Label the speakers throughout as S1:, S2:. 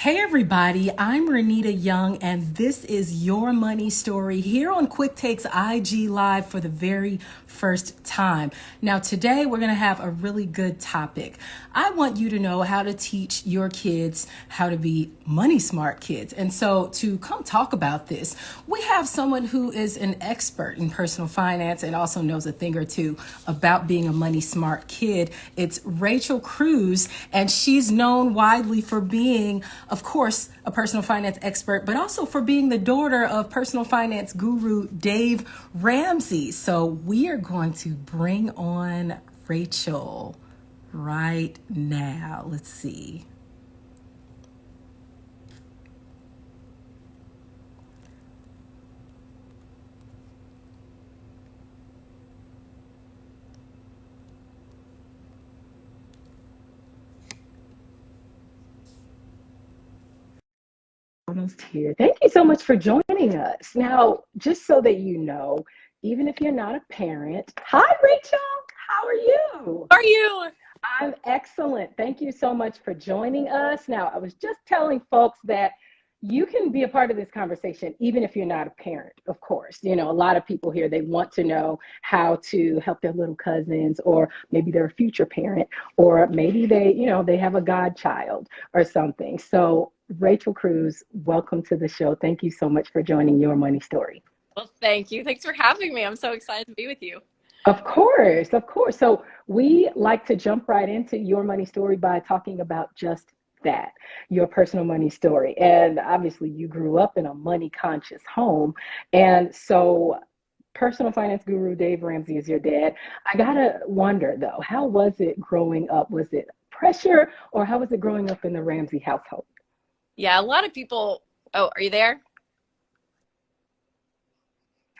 S1: Hey everybody, I'm Renita Young and this is Your Money Story here on Quick Takes IG Live for the very first time. Now today we're going to have a really good topic. I want you to know how to teach your kids how to be money smart kids. And so to come talk about this, we have someone who is an expert in personal finance and also knows a thing or two about being a money smart kid. It's Rachel Cruze, and she's known widely for being, of course, a personal finance expert, but also for being the daughter of personal finance guru Dave Ramsey. So we are going to bring on Rachel right now. Let's see. Almost here. Thank you so much for joining us. Now, just so that you know, even if you're not a parent, hi Rachel, how are you?
S2: How are you?
S1: I'm excellent. Thank you so much for joining us. Now, I was just telling folks that you can be a part of this conversation even if you're not a parent, of course. You know, a lot of people here, they want to know how to help their little cousins, or maybe they're a future parent, or maybe they have a godchild or something. So, Rachel Cruze, welcome to the show. Thank you so much for joining Your Money Story.
S2: Well, thank you. Thanks for having me. I'm so excited to be with you.
S1: Of course, of course. So we like to jump right into your money story by talking about just that, your personal money story. And obviously, you grew up in a money conscious home. And so, personal finance guru Dave Ramsey is your dad. I gotta wonder though, how was it growing up? Was it pressure, or how was it growing up in the Ramsey household?
S2: Yeah, a lot of people. Oh, are you there?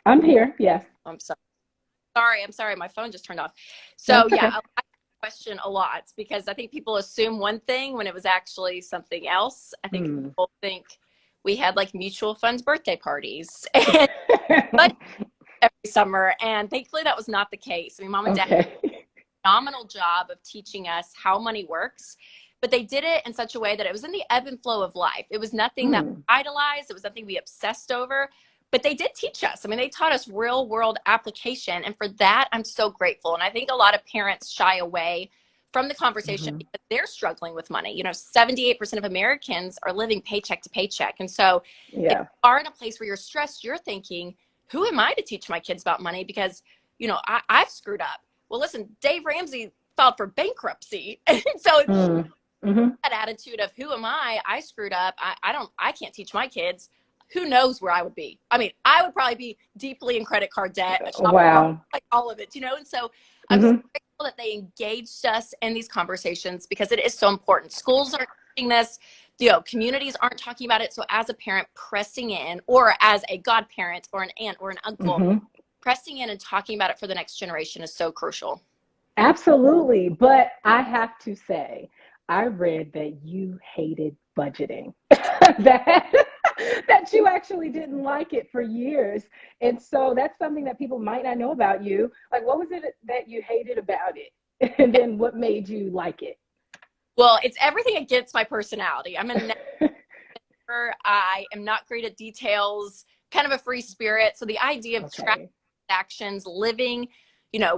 S1: I'm here, yes.
S2: I'm sorry. I'm sorry. My phone just turned off.
S1: No,
S2: So
S1: it's
S2: yeah,
S1: okay.
S2: I like that question a lot because I think people assume one thing when it was actually something else. I think
S1: Hmm.
S2: people think we had like mutual funds birthday parties and but every summer, and thankfully that was not the case. I mean, mom and dad
S1: Okay.
S2: phenomenal job of teaching us how money works, but they did it in such a way that it was in the ebb and flow of life. It was nothing that
S1: Hmm.
S2: we idolized. It was nothing we obsessed over, but they did teach us. I mean, they taught us real world application. And for that, I'm so grateful. And I think a lot of parents shy away from the conversation
S1: Hmm.
S2: because they're struggling with money. 78% of Americans are living paycheck to paycheck. And so if
S1: Yeah.
S2: you are in a place where you're stressed, you're thinking, who am I to teach my kids about money? Because, I've screwed up. Well, listen, Dave Ramsey filed for bankruptcy. And so if he
S1: Mm. Hmm.
S2: had that attitude of who am I screwed up. I can't teach my kids. Who knows where I would be? I mean, I would probably be deeply in credit card debt, a shopaholic,
S1: Wow.
S2: like all of it. And so I'm so
S1: Hmm.
S2: grateful that they engaged us in these conversations because it is so important. Schools aren't teaching this, communities aren't talking about it. So as a parent pressing in, or as a godparent or an aunt or an uncle,
S1: Hmm.
S2: pressing in and talking about it for the next generation is so crucial.
S1: Absolutely. But I have to say, I read that you hated budgeting, that, that you actually didn't like it for years. And so that's something that people might not know about you. Like, what was it that you hated about it? And then what made you like it?
S2: Well, it's everything against my personality. I'm a never, I am not great at details, kind of a free spirit. So the idea of tracking
S1: Okay.
S2: actions, living,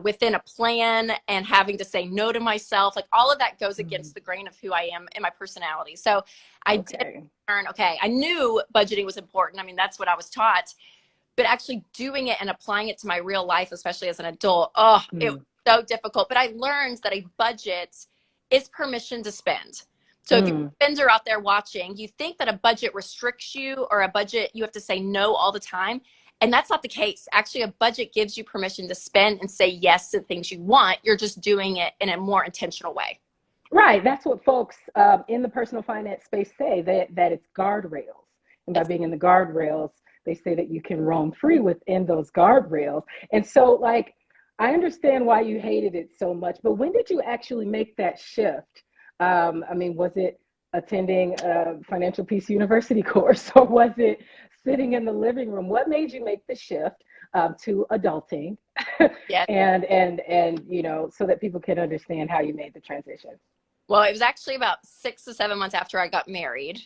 S2: within a plan and having to say no to myself, like all of that goes
S1: Mhm.
S2: against the grain of who I am and my personality. So I did
S1: Okay.
S2: learn, okay, I knew budgeting was important. I mean, that's what I was taught, but actually doing it and applying it to my real life, especially as an adult, oh, it was
S1: Mm.
S2: so difficult. But I learned that a budget is permission to spend. So if you're
S1: Mm.
S2: a spender out there watching, you think that a budget restricts you, or a budget you have to say no all the time. And that's not the case. Actually, a budget gives you permission to spend and say yes to things you want. You're just doing it in a more intentional way.
S1: Right. That's what folks in the personal finance space say, that it's guardrails. And by
S2: It's
S1: being in the guardrails, they say that you can roam free within those guardrails. And so, like, I understand why you hated it so much, but when did you actually make that shift? I mean, was it attending a financial peace university course, or was it sitting in the living room? What made you make the shift to adulting?
S2: yeah.
S1: And so that people can understand how you made the transition.
S2: Well, it was actually about 6 to 7 months after I got married.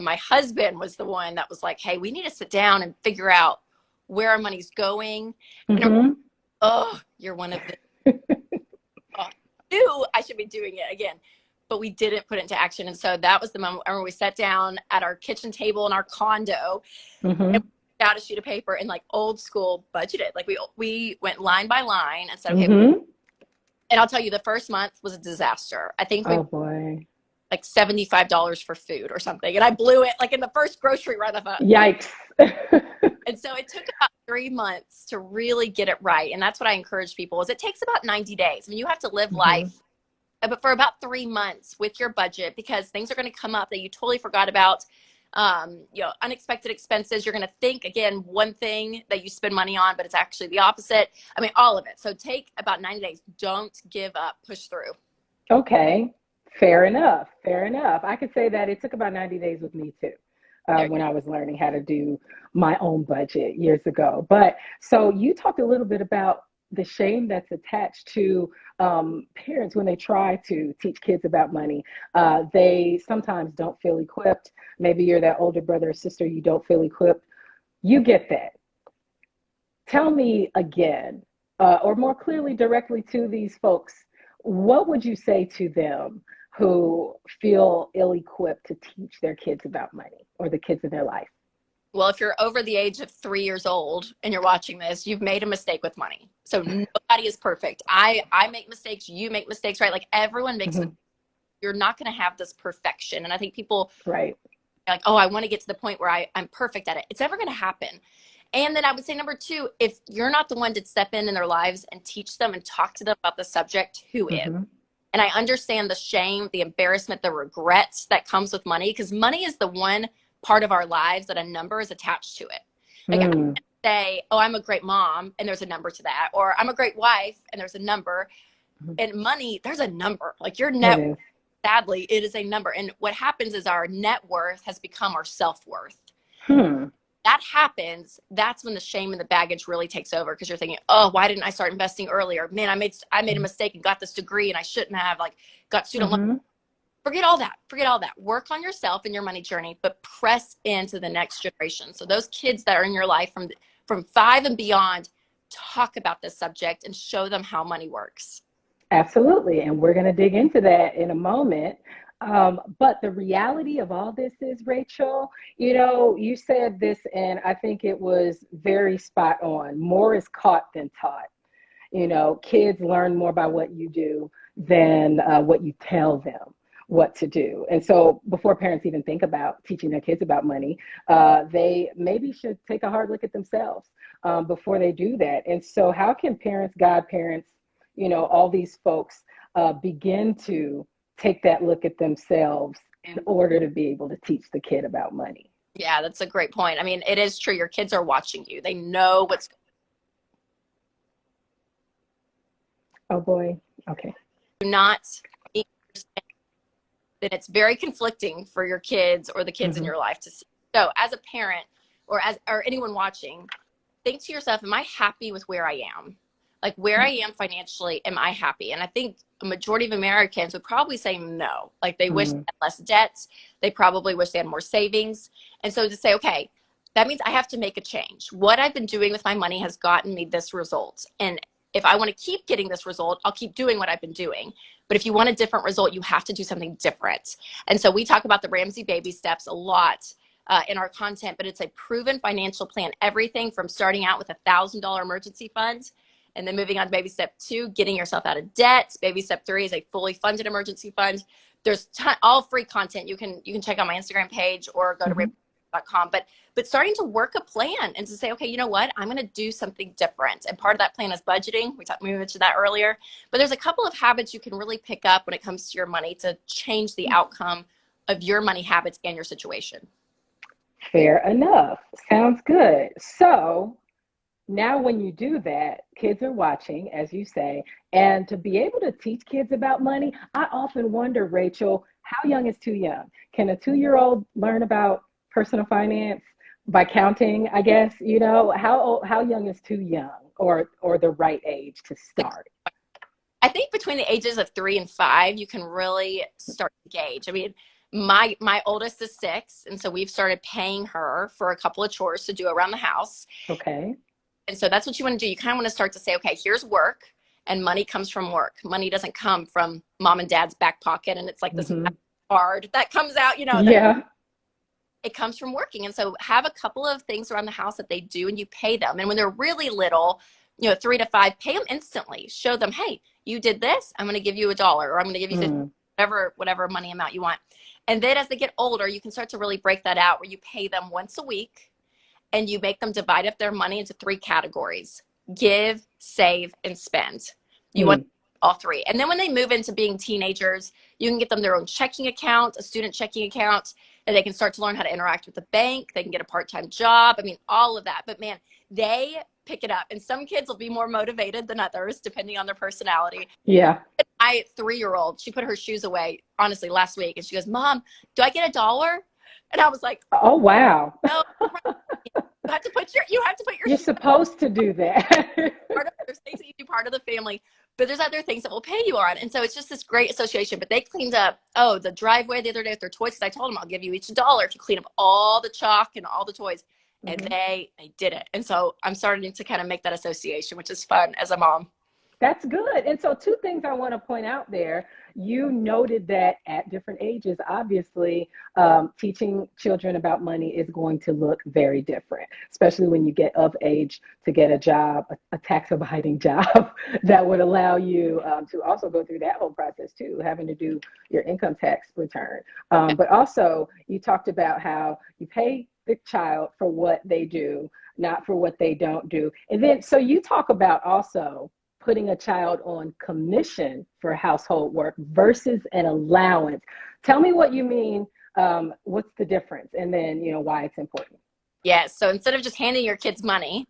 S2: my husband was the one that was like, hey, we need to sit down and figure out where our money's going. And oh, you're one of the, oh, I knew I should be doing it again, but we didn't put it into action. And so that was the moment where we sat down at our kitchen table in our condo and out a sheet of paper and like old school budgeted. Like we went line by line and said, okay, and I'll tell you, the first month was a disaster. I think we like $75 for food or something. And I blew it like in the first grocery run of a
S1: yikes.
S2: And so it took about 3 months to really get it right. And that's what I encourage people is it takes about 90 days. I mean, you have to live life, but for about 3 months with your budget, because things are going to come up that you totally forgot about. You know, unexpected expenses. You're going to think again, one thing that you spend money on, but it's actually the opposite. I mean, all of it. So take about 90 days. Don't give up, push through.
S1: Okay. Fair enough. Fair enough. I could say that it took about 90 days with me too, when I was learning how to do my own budget years ago. But so you talked a little bit about the shame that's attached to parents when they try to teach kids about money. They sometimes don't feel equipped. Maybe you're that older brother or sister, you don't feel equipped. You get that. Tell me again, or more clearly, directly to these folks, what would you say to them who feel ill-equipped to teach their kids about money or the kids in their life?
S2: Well, if you're over the age of 3 years old and you're watching this, you've made a mistake with money. So nobody is perfect. I make mistakes. You make mistakes, right? Like everyone makes mistakes. You're not going to have this perfection. And I think people are like, oh, I want to get to the point where I'm perfect at it. It's never going to happen. And then I would say number 2, if you're not the one to step in their lives and teach them and talk to them about the subject, who is? And I understand the shame, the embarrassment, the regrets that comes with money, because money is the one part of our lives that a number is attached to it. Like I can say, oh, I'm a great mom, and there's a number to that. Or I'm a great wife, and there's a number. And money, there's a number. Like your net worth, sadly, it is a number. And what happens is our net worth has become our self-worth. That happens, that's when the shame and the baggage really takes over, because you're thinking, oh, why didn't I start investing earlier? Man, I made a mistake and got this degree and I shouldn't have, like, got student loan. Forget all that. Forget all that. Work on yourself and your money journey, but press into the next generation. So those kids that are in your life from 5 and beyond, talk about this subject and show them how money works.
S1: Absolutely. And we're going to dig into that in a moment. But the reality of all this is, Rachel, you know, you said this, and I think it was very spot on. More is caught than taught. You know, kids learn more by what you do than what you tell them what to do. And so before parents even think about teaching their kids about money, they maybe should take a hard look at themselves before they do that. And so how can parents, godparents, you know, all these folks begin to take that look at themselves in order to be able to teach the kid about money?
S2: Yeah, that's a great point. I mean, it is true. Your kids are watching you. They know what's.
S1: Oh boy. Okay.
S2: Do not. Then it's very conflicting for your kids or the kids in your life to see. So as a parent or anyone watching, think to yourself, am I happy with where I am? Like where I am financially, am I happy? And I think a majority of Americans would probably say no. Like they wish they had less debts. They probably wish they had more savings. And so to say, okay, that means I have to make a change. What I've been doing with my money has gotten me this result. And if I want to keep getting this result, I'll keep doing what I've been doing. But if you want a different result, you have to do something different. And so we talk about the Ramsey baby steps a lot in our content, but it's a proven financial plan. Everything from starting out with $1,000 emergency fund, and then moving on to baby step 2, getting yourself out of debt. Baby step 3 is a fully funded emergency fund. There's all free content. You can check out my Instagram page or go to ramsey.com. But starting to work a plan and to say, okay, you know what? I'm going to do something different. And part of that plan is budgeting. We mentioned that earlier. But there's a couple of habits you can really pick up when it comes to your money to change the outcome of your money habits and your situation.
S1: Fair enough. Sounds good. So now when you do that, kids are watching, as you say, and to be able to teach kids about money, I often wonder, Rachel, how young is too young? Can a 2-year-old learn about personal finance by counting, I guess? You know, how young is too young or the right age to start?
S2: I think between the ages of 3 and 5, you can really start to gauge. I mean, My oldest is 6, and so we've started paying her for a couple of chores to do around the house.
S1: Okay.
S2: And so that's what you want to do. You kind of want to start to say, okay, here's work, and money comes from work. Money doesn't come from mom and dad's back pocket, and it's like this
S1: Mm-hmm.
S2: card that comes out, that
S1: Yeah.
S2: it comes from working. And so have a couple of things around the house that they do and you pay them. And when they're really little, 3 to 5, pay them instantly. Show them, hey, you did this, I'm going to give you $1, or I'm going to give you 50,
S1: Mm.
S2: whatever money amount you want. And then as they get older, you can start to really break that out where you pay them once a week and you make them divide up their money into 3 categories: give, save, and spend. You want all 3. And then when they move into being teenagers, you can get them their own checking account, a student checking account, and they can start to learn how to interact with the bank. They can get a part-time job. I mean, all of that. But man, they pick it up. And some kids will be more motivated than others, depending on their personality.
S1: Yeah.
S2: My 3-year-old, she put her shoes away, honestly, last week. And she goes, Mom, do I get $1? And I was like,
S1: Oh, wow.
S2: no, you have to put your
S1: You're
S2: shoes
S1: supposed to do that.
S2: there's things that you do part of the family, but there's other things that will pay you on. And so it's just this great association. But they cleaned up, the driveway the other day with their toys, because I told them I'll give you each $1 if you clean up all the chalk and all the toys. And they did it. And so I'm starting to kind of make that association, which is fun as a mom.
S1: That's good. And so 2 things I want to point out there. You noted that at different ages, obviously, teaching children about money is going to look very different, especially when you get of age to get a job, a tax-abiding job that would allow you to also go through that whole process too, having to do your income tax return. But also, you talked about how you pay the child for what they do, not for what they don't do. And then, so you talk about also putting a child on commission for household work versus an allowance. Tell me what you mean. What's the difference? And then, why it's important.
S2: Yes. So instead of just handing your kids money,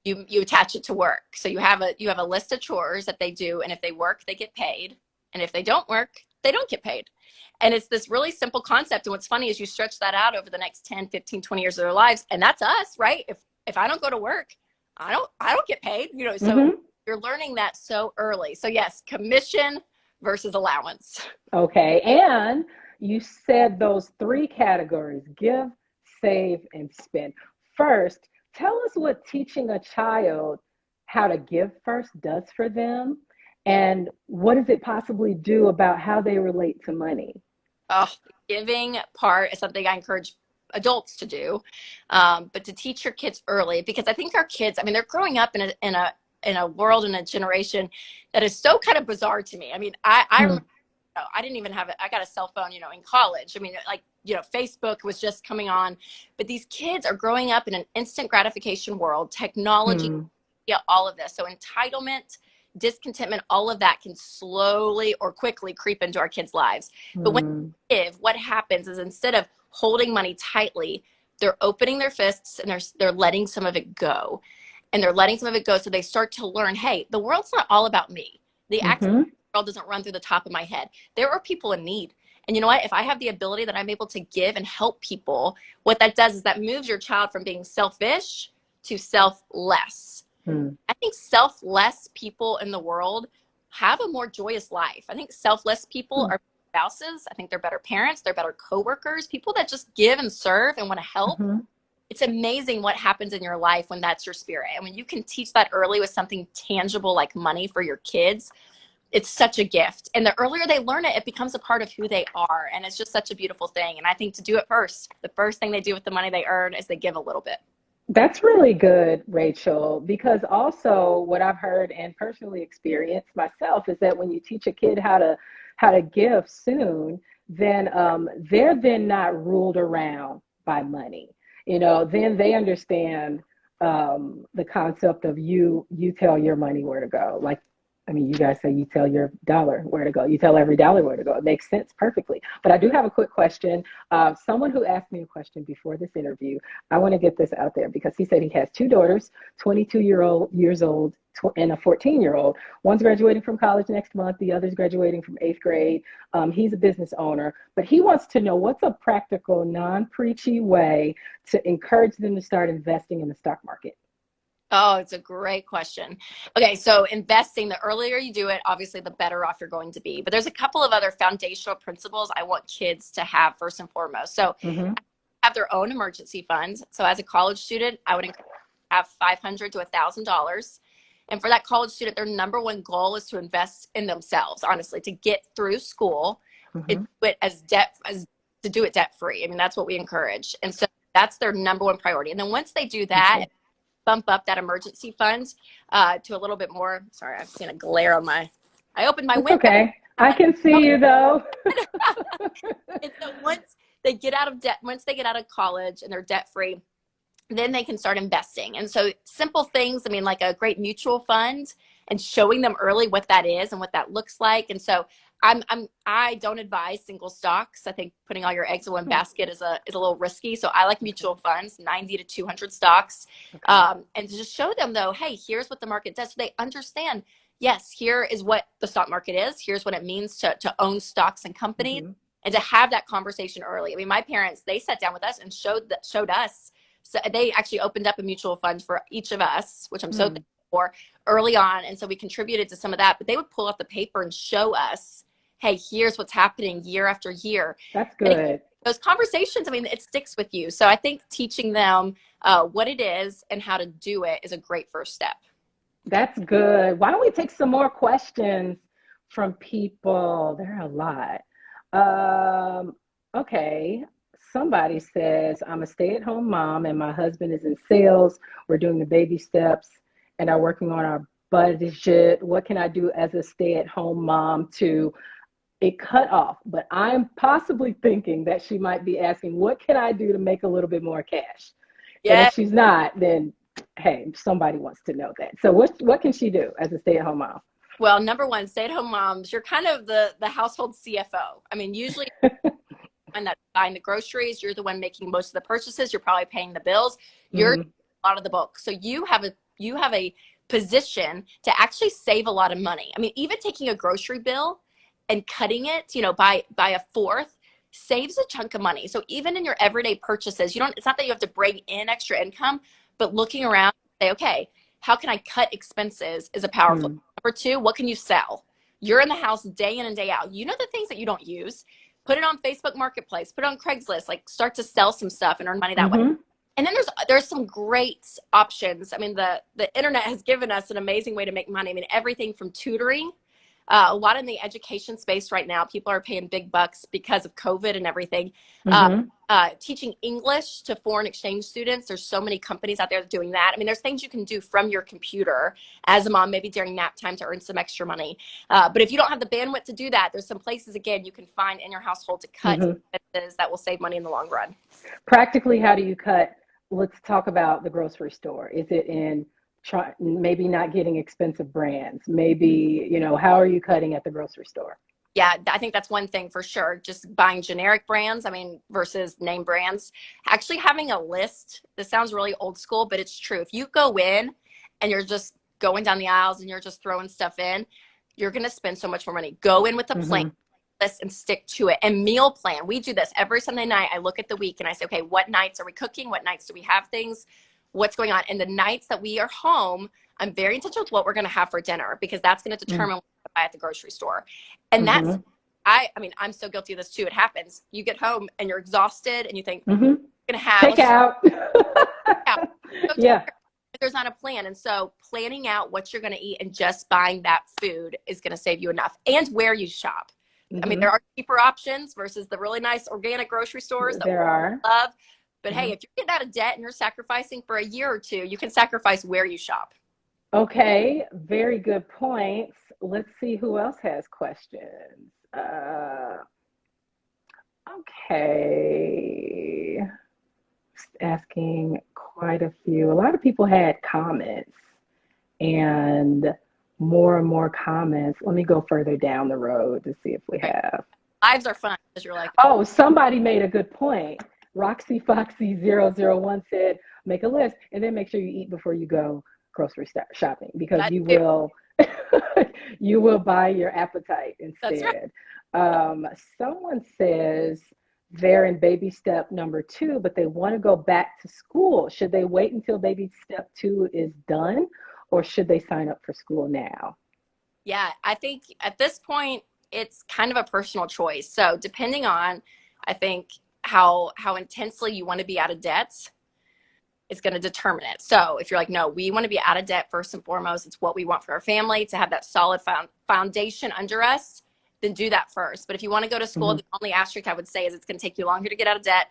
S2: you attach it to work. So you have a list of chores that they do. And if they work, they get paid. And if they don't work, they don't get paid. And it's this really simple concept. And what's funny is you stretch that out over the next 10, 15, 20 years of their lives. And that's us, right? If I don't go to work, I don't get paid, so you're learning that so early. So yes, commission versus allowance.
S1: Okay. And you said those 3 categories: give, save, and spend. First, tell us what teaching a child how to give first does for them, and what does it possibly do about how they relate to money?
S2: Oh, the giving part is something I encourage adults to do, but to teach your kids early, because I think our kids, I mean, they're growing up in a world, in a generation that is so kind of bizarre to me. I mean, I remember, I didn't even have it. I got a cell phone, in college. I mean, Facebook was just coming on, but these kids are growing up in an instant gratification world, technology, all of this. So entitlement, discontentment, all of that can slowly or quickly creep into our kids' lives. But when you give, what happens is instead of holding money tightly, they're opening their fists and they're letting some of it go. And they're letting some of it go. So they start to learn, hey, the world's not all about me. The world doesn't run through the top of my head. There are people in need. And you know what? If I have the ability that I'm able to give and help people, what that does is that moves your child from being selfish to selfless. I think selfless people in the world have a more joyous life. I think selfless people are spouses. I think they're better parents. They're better coworkers, people that just give and serve and want to help. It's amazing what happens in your life when that's your spirit. And when you can teach that early with something tangible like money for your kids, it's such a gift. And the earlier they learn it, it becomes a part of who they are. And it's just such a beautiful thing. And I think to do it first, the first thing they do with the money they earn is they give a little bit.
S1: That's really good, Rachel, because also what I've heard and personally experienced myself is that when you teach a kid how to give soon, then they're then not ruled around by money. Then they understand the concept of you tell your money where to go. Like, I mean, you guys say you tell your dollar where to go. You tell every dollar where to go. It makes sense perfectly. But I do have a quick question. Someone who asked me a question before this interview, I want to get this out there because he said he has 2 daughters, 22 years old, and a 14-year-old. One's graduating from college next month. The other's graduating from 8th grade. He's a business owner, but he wants to know what's a practical, non-preachy way to encourage them to start investing in the stock market.
S2: Oh, it's a great question. Okay, so investing, the earlier you do it, obviously the better off you're going to be. But there's a couple of other foundational principles I want kids to have first and foremost. So
S1: Mm-hmm.
S2: have their own emergency fund. So as a college student, I would encourage have $500 to $1,000. And for that college student, their number one goal is to invest in themselves, honestly, to get through school and
S1: Mm-hmm.
S2: do it as to do it debt free. I mean, that's what we encourage. And so that's their number one priority. And then once they do that,
S1: Okay.
S2: bump up that emergency fund to a little bit more. Sorry, I've seen a glare on I opened my
S1: It's
S2: window.
S1: okay.
S2: I'm
S1: I
S2: like,
S1: can see you though.
S2: and so once they get out of debt, once they get out of college and they're debt free, then they can start investing. And so simple things, I mean, like a great mutual fund and showing them early what that is and what that looks like. And so I don't advise single stocks. I think putting all your eggs in one basket is a little risky. So I like mutual funds, 90 to 200 stocks.
S1: Okay.
S2: And to just show them though, hey, here's what the market does. So they understand, yes, here is what the stock market is. Here's what it means to own stocks and companies,
S1: Mm-hmm.
S2: and to have that conversation early. I mean, my parents, they sat down with us and showed us. So they actually opened up a mutual fund for each of us, which I'm so
S1: Hmm.
S2: thankful for, early on. And so we contributed to some of that, but they would pull out the paper and show us, hey, here's what's happening year after year.
S1: That's
S2: And again,
S1: good.
S2: those conversations, I mean, it sticks with you. So I think teaching them what it is and how to do it is a great first step.
S1: That's good. Why don't we take some more questions from people? There are a lot. Okay. Somebody says, I'm a stay-at-home mom and my husband is in sales. We're doing the baby steps and are working on our budget. What can I do as a stay-at-home mom to it cut off? But I'm possibly thinking that she might be asking, what can I do to make a little bit more cash? And
S2: Yeah.
S1: if she's not, then hey, somebody wants to know that. So what can she do as a stay-at-home mom?
S2: Well, number one, stay-at-home moms, you're kind of the household CFO. I mean, usually one that's buying the groceries, you're the one making most of the purchases, you're probably paying the bills, you're
S1: Mm-hmm.
S2: a lot of the bulk. So you have a position to actually save a lot of money. I mean, even taking a grocery bill and cutting it, by a fourth saves a chunk of money. So even in your everyday purchases, it's not that you have to bring in extra income, but looking around, say, okay, how can I cut expenses is a powerful.
S1: Mm-hmm.
S2: Number two, what can you sell? You're in the house day in and day out. You know the things that you don't use. Put it on Facebook Marketplace, put it on Craigslist, like start to sell some stuff and earn money that way.
S1: Mm-hmm.
S2: And then there's some great options. I mean, the internet has given us an amazing way to make money. I mean, everything from tutoring. A lot in the education space right now, people are paying big bucks because of COVID and everything. Uh,
S1: Mm-hmm.
S2: Teaching English to foreign exchange students. There's so many companies out there doing that. I mean, there's things you can do from your computer as a mom, maybe during nap time to earn some extra money. But if you don't have the bandwidth to do that, there's some places, again, you can find in your household to cut
S1: Mm-hmm.
S2: expenses that will save money in the long run.
S1: Practically, how do you cut? Let's talk about the grocery store. Is it in maybe not getting expensive brands? Maybe, how are you cutting at the grocery store?
S2: Yeah, I think that's one thing for sure. Just buying generic brands, I mean, versus name brands. Actually having a list. This sounds really old school, but it's true. If you go in and you're just going down the aisles and you're just throwing stuff in, you're going to spend so much more money. Go in with a plan
S1: Mm-hmm.
S2: list and stick to it. And meal plan. We do this every Sunday night. I look at the week and I say, okay, what nights are we cooking? What nights do we have things? What's going on? And the nights that we are home, I'm very intentional with what we're going to have for dinner, because that's going to determine what I buy at the grocery store. And that's,
S1: Mm-hmm.
S2: I mean, I'm so guilty of this too. It happens. You get home and you're exhausted and you think,
S1: Mm-hmm.
S2: I'm going to have,
S1: Take
S2: let's just
S1: out.
S2: out. So
S1: Yeah.
S2: there's not a plan. And so planning out what you're going to eat and just buying that food is going to save you enough, and where you shop. I mean,
S1: Mm-hmm.
S2: there are cheaper options versus the really nice organic grocery stores that we
S1: There are.
S2: love. But
S1: Mm-hmm.
S2: hey, if you're getting out of debt and you're sacrificing for a year or two, you can sacrifice where you shop.
S1: Okay, very good points. Let's see who else has questions. Okay, asking quite a few. A lot of people had comments and more comments. Let me go further down the road to see if we
S2: Right.
S1: have.
S2: Lives are fun because you're like,
S1: Oh, somebody made a good point. Roxy Foxy 001 said, make a list and then make sure you eat before you go grocery shopping, because
S2: that
S1: you
S2: too.
S1: will you will buy your appetite
S2: That's right.
S1: instead. Someone says they're in baby step number 2, but they want to go back to school. Should they wait until baby step 2 is done, or should they sign up for school now?
S2: Yeah, I think at this point it's kind of a personal choice. So depending on, I think how intensely you want to be out of debt is going to determine it. So if you're like, no, we want to be out of debt first and foremost, it's what we want for our family to have that solid foundation under us, then do that first. But if you want to go to school,
S1: Mm-hmm.
S2: the only asterisk I would say is it's going to take you longer to get out of debt,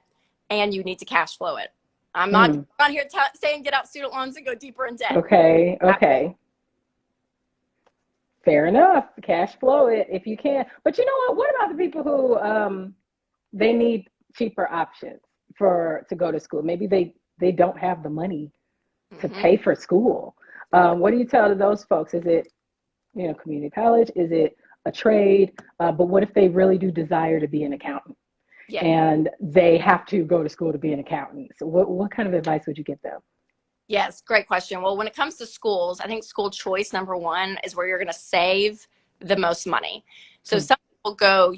S2: and you need to cash flow it. I'm not
S1: Mm.
S2: on here saying get out student loans and go deeper in debt.
S1: Okay, okay. Fair enough. Cash flow it if you can. But you know what? What about the people who they need cheaper options for to go to school? Maybe they don't have the money to
S2: Mm-hmm.
S1: pay for school. What do you tell to those folks? Is it, community college? Is it a trade? But what if they really do desire to be an accountant
S2: Yeah.
S1: and they have to go to school to be an accountant? So what kind of advice would you give them?
S2: Yes, great question. Well, when it comes to schools, I think school choice number one is where you're going to save the most money. So
S1: Hmm.
S2: some people go,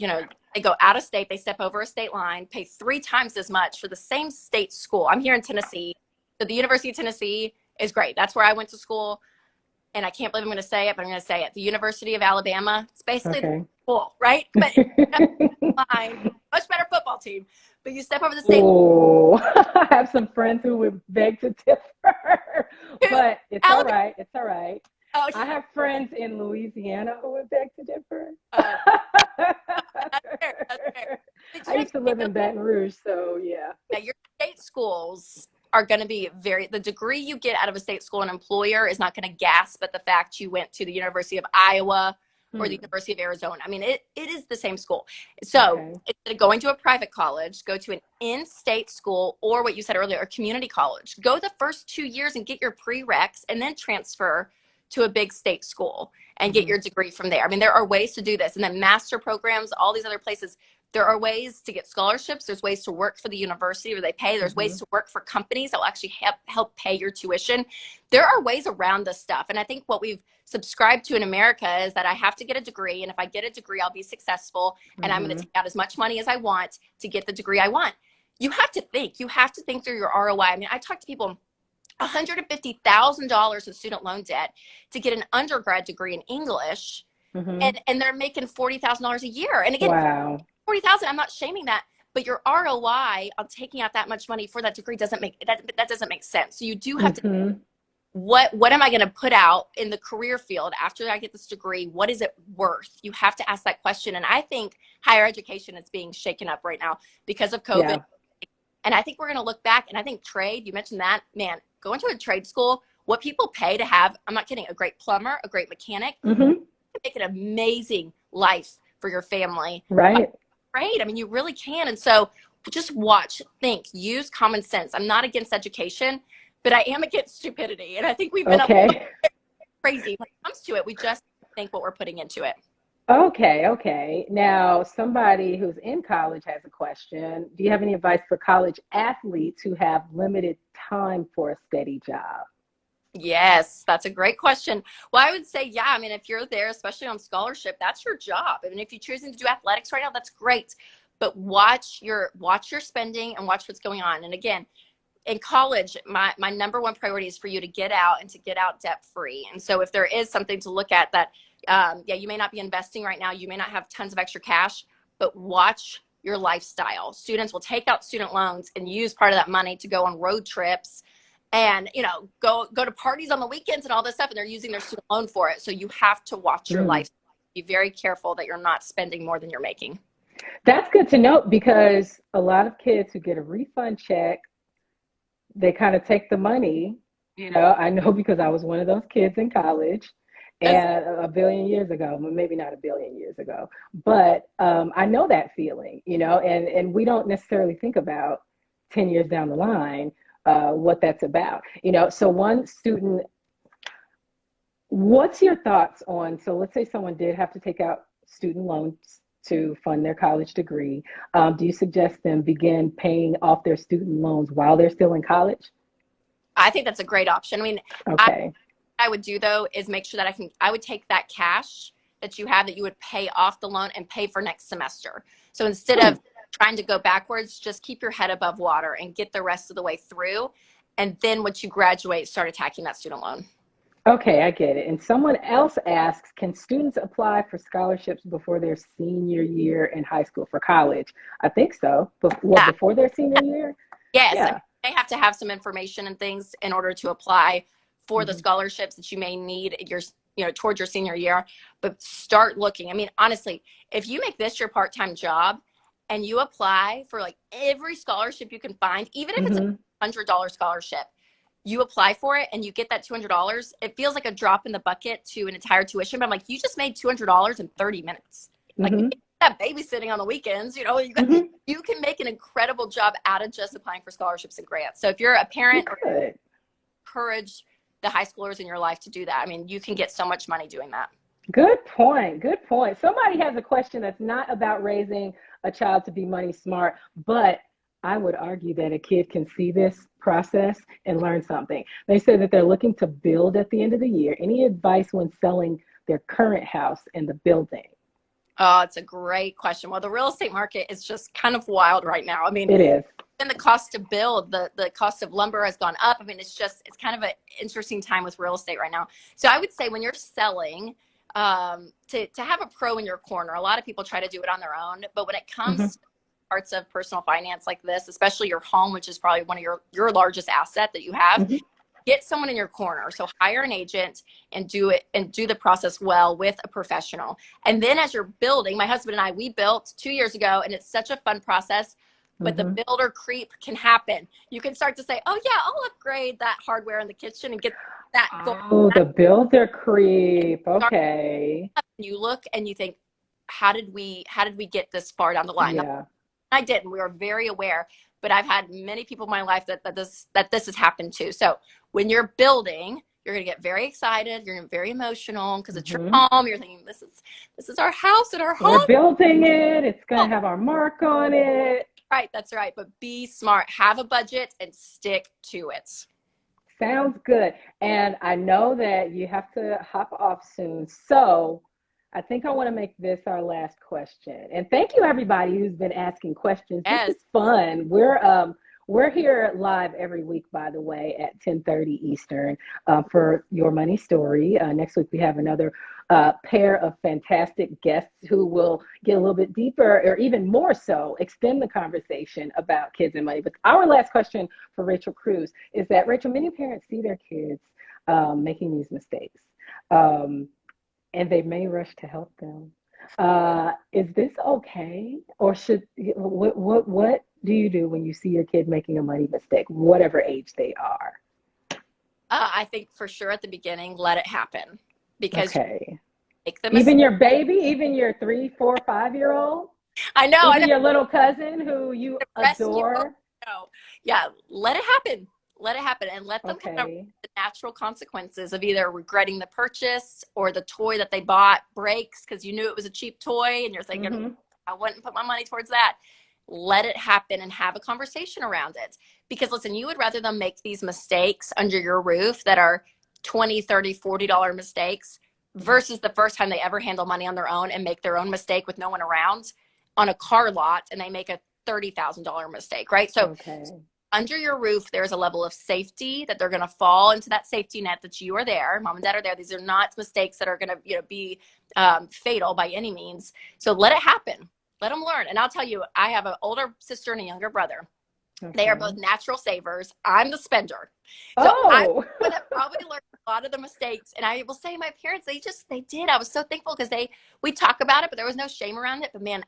S2: they go out of state, they step over a state line, pay 3 times as much for the same state school. I'm here in Tennessee. So the University of Tennessee is great. That's where I went to school. And I can't believe I'm going to say it, but I'm going to say it. The University of Alabama, it's basically the
S1: Okay.
S2: school, right? But line, much better football team. But you step over the state
S1: Oh, I have some friends who would beg to differ,
S2: line,
S1: but it's all
S2: Alabama.
S1: right. It's all right.
S2: Oh,
S1: I have friends in Louisiana who would beg to differ.
S2: uh, that's fair. That's fair. But
S1: I
S2: you know,
S1: used to live in Baton Rouge, so yeah.
S2: your state schools are going to be the degree you get out of a state school, an employer is not going to gasp at the fact you went to the University of Iowa or the
S1: Hmm.
S2: University of Arizona. I mean, it is the same school. So
S1: Okay.
S2: instead of going to a private college, go to an in-state school, or what you said earlier, a community college. Go the first 2 years and get your prereqs, and then transfer to a big state school and get
S1: Hmm.
S2: your degree from there. I mean, there are ways to do this. And then master programs, all these other places, there are ways to get scholarships. There's ways to work for the university where they pay. There's
S1: Hmm.
S2: ways to work for companies that will actually help pay your tuition. There are ways around this stuff. And I think what we've subscribed to in America is that I have to get a degree. And if I get a degree, I'll be successful. And I'm going to
S1: Hmm.
S2: take out as much money as I want to get the degree I want. You have to think. You have to think through your ROI. I mean, I talk to people, $150,000 in student loan debt to get an undergrad degree in English,
S1: Hmm.
S2: and they're making $40,000 a year. And again,
S1: Wow.
S2: 40,000, I'm not shaming that, but your ROI on taking out that much money for that degree doesn't make that doesn't make sense. So you do have to,
S1: Hmm.
S2: what am I going to put out in the career field after I get this degree? What is it worth? You have to ask that question. And I think higher education is being shaken up right now because of COVID.
S1: Yeah.
S2: And I think we're going to look back, and I think trade, you mentioned that, man, going to a trade school, what people pay to have, I'm not kidding, a great plumber, a great mechanic,
S1: Hmm.
S2: make an amazing life for your family.
S1: Right.
S2: Right. I mean, you really can. And so just watch, think, use common sense. I'm not against education, but I am against stupidity. And I think we've been a little
S1: Okay.
S2: crazy when it comes to it. We just think what we're putting into it.
S1: Okay, okay. Now, somebody who's in college has a question. Do you have any advice for college athletes who have limited time for a steady job?
S2: Yes, that's a great question. Well, I would say, yeah, I mean, if you're there, especially on scholarship, that's your job. I mean, if you're choosing to do athletics right now, that's great. But watch your spending and watch what's going on. And again, in college, my number one priority is for you to get out and to get out debt free. And so if there is something to look at that, yeah, you may not be investing right now, you may not have tons of extra cash, but watch your lifestyle. Students will take out student loans and use part of that money to go on road trips and go to parties on the weekends and all this stuff, and they're using their student loan for it. So you have to watch your
S1: Mm.
S2: life. Be very careful that you're not spending more than you're making.
S1: That's good to know because a lot of kids who get a refund check, they kind of take the money. I know because I was one of those kids in college
S2: That's,
S1: and a billion years ago, well, maybe not a billion years ago, but I know that feeling, and we don't necessarily think about 10 years down the line what that's about. So one student, what's your thoughts on, so let's say someone did have to take out student loans to fund their college degree. Do you suggest them begin paying off their student loans while they're still in college?
S2: I think that's a great option. I mean,
S1: Okay.
S2: I would do though is make sure that I would take that cash that you have that you would pay off the loan and pay for next semester. So instead
S1: Hmm.
S2: of trying to go backwards, just keep your head above water and get the rest of the way through. And then once you graduate, start attacking that student loan.
S3: Okay, I get it. And someone else asks, can students apply for scholarships before their senior year in high school for college? I think so.
S2: Yeah.
S3: Before their senior year?
S2: Yes.
S3: Yeah.
S2: I mean, they have to have some information and things in order to apply for the scholarships that you may need towards your senior year. But start looking. I mean, honestly, if you make this your part-time job and you apply for like every scholarship you can find, even if it's a $100 scholarship, you apply for it and you get that $200, it feels like a drop in the bucket to an entire tuition. But I'm like, you just made $200 in 30 minutes. Like that babysitting on the weekends, you can make an incredible job out of just applying for scholarships and grants. So if you're a parent, encourage the high schoolers in your life to do that. I mean, you can get so much money doing that.
S3: Good point. Good point. Somebody has a question that's not about raising a child to be money smart, but I would argue that a kid can see this process and learn something. They said that they're looking to build at the end of the year. Any advice when selling their current house and the building?
S2: Oh, it's a great question. Well, the real estate market is just kind of wild right now. I mean,
S3: it is.
S2: And the cost to build, the cost of lumber has gone up. I mean, it's kind of an interesting time with real estate right now. So I would say when you're selling, to have a pro in your corner. A lot of people try to do it on their own, but when it comes to parts of personal finance like this, especially your home, which is probably one of your largest asset that you have, get someone in your corner. So hire an agent and do the process well with a professional. And then as you're building, my husband and I, we built 2 years ago, and it's such a fun process. But the builder creep can happen. You can start to say, oh yeah, I'll upgrade that hardware in the kitchen and get that going.
S3: Oh, the builder creep. Okay.
S2: You look and you think, how did we get this far down the line?
S3: Yeah.
S2: I didn't. We were very aware, but I've had many people in my life that this has happened to. So when you're building, you're going to get very excited. You're going to get very emotional because it's your home. You're thinking, this is our house and our home.
S3: We're building it. It's going to have our mark on it.
S2: Right. That's right. But be smart. Have a budget and stick to it.
S3: Sounds good. And I know that you have to hop off soon. So I think I want to make this our last question. And thank you, everybody who's been asking questions.
S2: Yes.
S3: This is fun. We're here live every week, by the way, at 10:30 Eastern for Your Money Story. Next week, we have another pair of fantastic guests who will get a little bit deeper, or even more so, extend the conversation about kids and money. But our last question for Rachel Cruze is that, Rachel, many parents see their kids making these mistakes, and they may rush to help them. Is this okay? Or what do you do when you see your kid making a money mistake, whatever age they are?
S2: I think for sure at the beginning, let it happen. Because make the
S3: even your baby, even your 3, 4, 5-year-old.
S2: I know.
S3: Even your little cousin who you adore.
S2: Yeah, let it happen. Let it happen, and let them kind of the natural consequences of either regretting the purchase or the toy that they bought breaks because you knew it was a cheap toy, and you're thinking, I wouldn't put my money towards that. Let it happen and have a conversation around it. Because listen, you would rather them make these mistakes under your roof that are $20, $30, $40 mistakes versus the first time they ever handle money on their own and make their own mistake with no one around on a car lot, and they make a $30,000 mistake, right? So under your roof, there's a level of safety that they're going to fall into that safety net that you are there. Mom and dad are there. These are not mistakes that are going to be fatal by any means. So let it happen. Let them learn. And I'll tell you, I have an older sister and a younger brother. They are both natural savers. I'm the spender. So I would have probably learned a lot of the mistakes. And I will say my parents, they did. I was so thankful because we talk about it, but there was no shame around it. But man,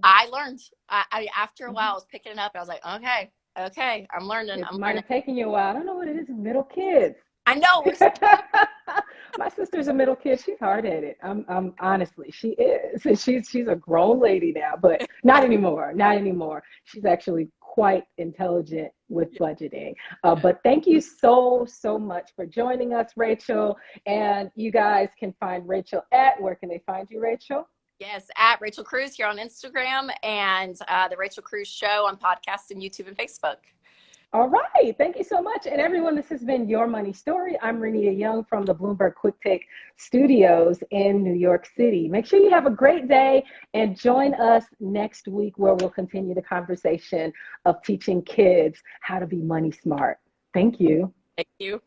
S2: I learned. After a while, I was picking it up. And I was like, okay, I'm learning.
S3: It might have taken you a while. I don't know what it is with middle kids.
S2: I know.
S3: My sister's a middle kid. She's hard-headed. I'm honestly, she is. She's a grown lady now, but not anymore. Not anymore. She's actually quite intelligent with budgeting. But thank you so much for joining us, Rachel. And you guys can find Rachel where can they find you, Rachel?
S2: Yes, at Rachel Cruze here on Instagram, and the Rachel Cruze Show on podcast and YouTube and Facebook.
S3: All right. Thank you so much. And everyone, this has been Your Money Story. I'm Renita Young from the Bloomberg Quick Take Studios in New York City. Make sure you have a great day and join us next week where we'll continue the conversation of teaching kids how to be money smart. Thank you.
S2: Thank you.